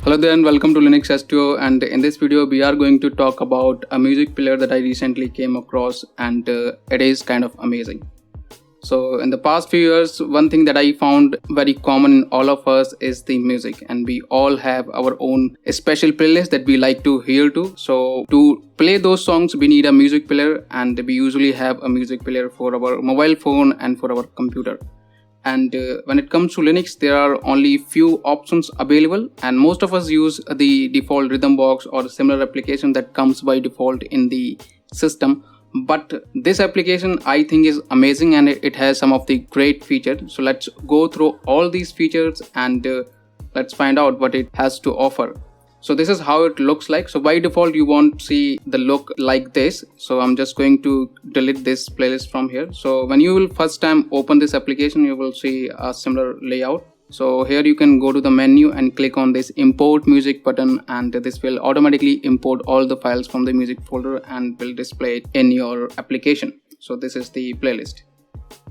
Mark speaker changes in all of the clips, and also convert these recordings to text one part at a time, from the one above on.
Speaker 1: Hello there and welcome to Linux S2O, and in this video we are going to talk about a music player that I recently came across, and it is kind of amazing. So in the past few years, one thing that I found very common in all of us is the music, and we all have our own special playlist that we like to hear to. So to play those songs we need a music player, and we usually have a music player for our mobile phone and for our computer. And when it comes to Linux, there are only few options available, and most of us use the default Rhythmbox or a similar application that comes by default in the system. But this application I think is amazing, and it has some of the great features. So let's go through all these features and let's find out what it has to offer. So this is how it looks like. So by default you won't see the look like this, so I'm just going to delete this playlist from here. So when you will first time open this application, you will see a similar layout. So here you can go to the menu and click on this import music button, and this will automatically import all the files from the music folder and will display it in your application. So this is the playlist,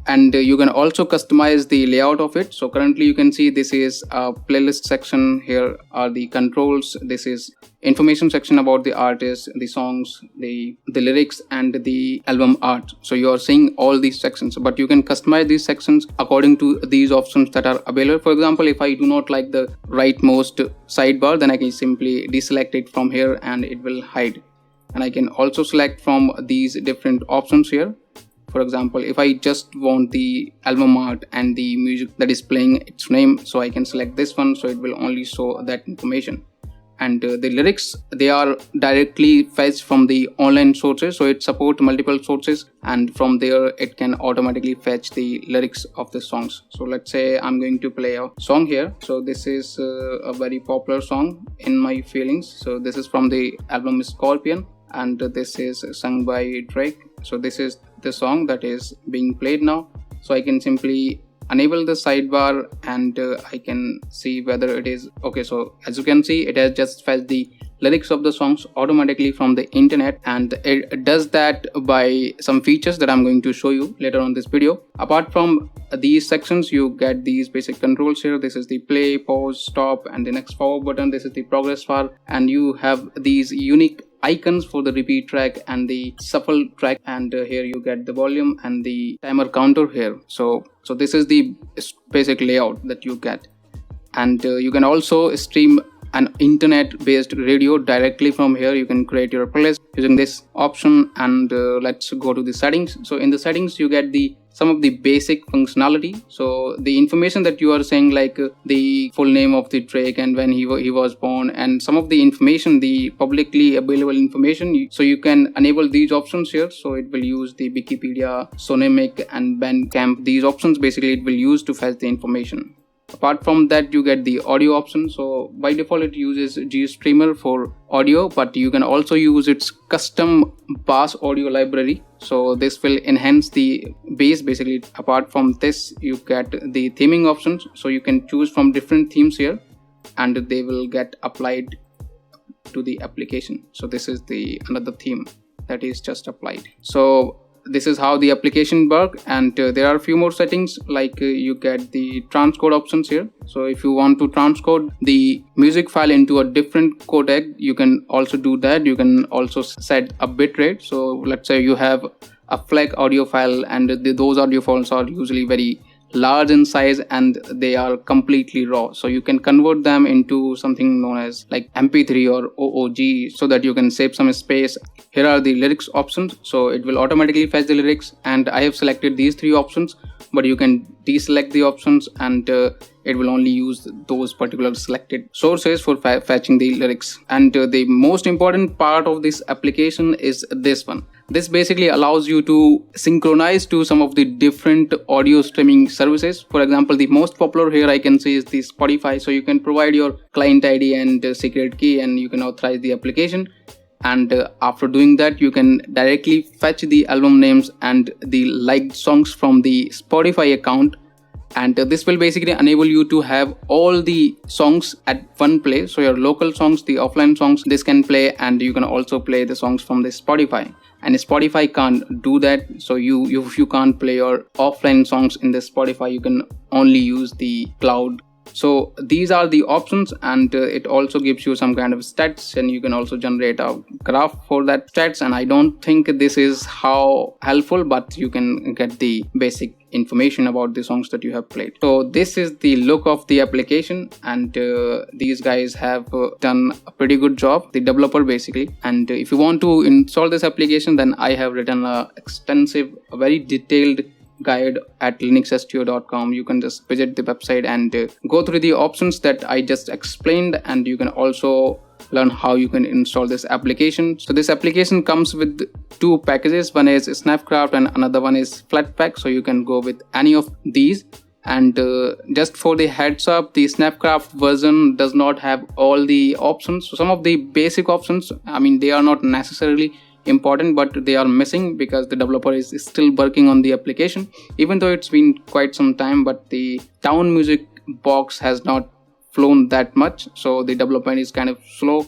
Speaker 1: and you can also customize the layout of it. So currently you can see this is a playlist section. Here are the controls. This is information section about the artist, the songs, the lyrics, and the album art. So you are seeing all these sections, but you can customize these sections according to these options that are available. For example, if I do not like the rightmost sidebar, then I can simply deselect it from here and it will hide. And I can also select from these different options here. For example, if I just want the album art and the music that is playing its name, so I can select this one, so it will only show that information. And the lyrics, they are directly fetched from the online sources, so it supports multiple sources, and from there it can automatically fetch the lyrics of the songs. So let's say I'm going to play a song here. So this is a very popular song, In My Feelings. So this is from the album Scorpion, and this is sung by Drake. So this is the song that is being played now. So I can simply enable the sidebar, and I can see whether it is okay. So as you can see, it has just fetched the lyrics of the songs automatically from the internet, and it does that by some features that I'm going to show you later on this video. Apart from these sections, you get these basic controls here. This is the play, pause, stop, and the next forward button. This is the progress bar, and you have these unique icons for the repeat track and the shuffle track, and here you get the volume and the timer counter here. So this is the basic layout that you get, and you can also stream an internet based radio directly from here. You can create your playlist using this option, and let's go to the settings. So in the settings you get some of the basic functionality. So the information that you are saying, like the full name of the Drake and when he was born, and some of the information, the publicly available information, so you can enable these options here. So it will use the Wikipedia, Sonemic, and Bandcamp. These options basically it will use to fetch the information. Apart from that, you get the audio option. So by default it uses GStreamer for audio, but you can also use its custom bass audio library. So this will enhance the bass basically. Apart from this, you get the theming options. So you can choose from different themes here, and they will get applied to the application. So this is the another theme that is just applied. So this is how the application works, and there are a few more settings, like you get the transcode options here. So if you want to transcode the music file into a different codec, you can also do that. You can also set a bitrate. So let's say you have a FLAC audio file, and those audio files are usually very large in size and they are completely raw. So you can convert them into something known as like MP3 or OOG, so that you can save some space. Here are the lyrics options. So it will automatically fetch the lyrics, and I have selected these three options, but you can deselect the options, and it will only use those particular selected sources for fetching the lyrics. And the most important part of this application is this one. This basically allows you to synchronize to some of the different audio streaming services. For example, the most popular here I can see is the Spotify. So you can provide your client ID and secret key, and you can authorize the application. And after doing that, you can directly fetch the album names and the liked songs from the Spotify account, and this will basically enable you to have all the songs at one place. So your local songs, the offline songs, this can play, and you can also play the songs from the Spotify. And Spotify can't do that. So you can't play your offline songs in the Spotify. You can only use the cloud So these are the options, and it also gives you some kind of stats, and you can also generate a graph for that stats. And I don't think this is how helpful, but you can get the basic information about the songs that you have played. So this is the look of the application, and these guys have done a pretty good job, the developer basically. And if you want to install this application, then I have written a extensive, a very detailed guide at linuxstudio.com. You can just visit the website and go through the options that I just explained, and you can also learn how you can install this application. So this application comes with two packages. One is Snapcraft and another one is Flatpak, so you can go with any of these. And just for the heads up, the Snapcraft version does not have all the options. So some of the basic options, I mean, they are not necessarily important, but they are missing because the developer is still working on the application, even though it's been quite some time. But the town music box has not flown that much, so the development is kind of slow.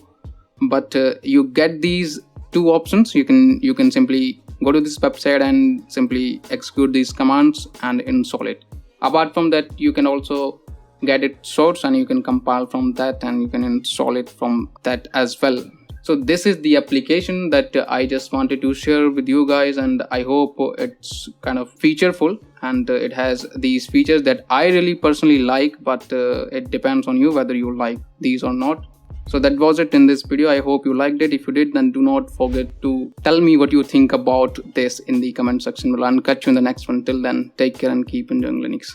Speaker 1: But you get these two options. You can simply go to this website and simply execute these commands and install it. Apart from that, you can also get it source, and you can compile from that, and you can install it from that as well. So this is the application that I just wanted to share with you guys, and I hope it's kind of featureful, and it has these features that I really personally like, but it depends on you whether you like these or not. So that was it in this video. I hope you liked it. If you did, then do not forget to tell me what you think about this in the comment section below, and catch you in the next one. Till then, take care and keep enjoying Linux.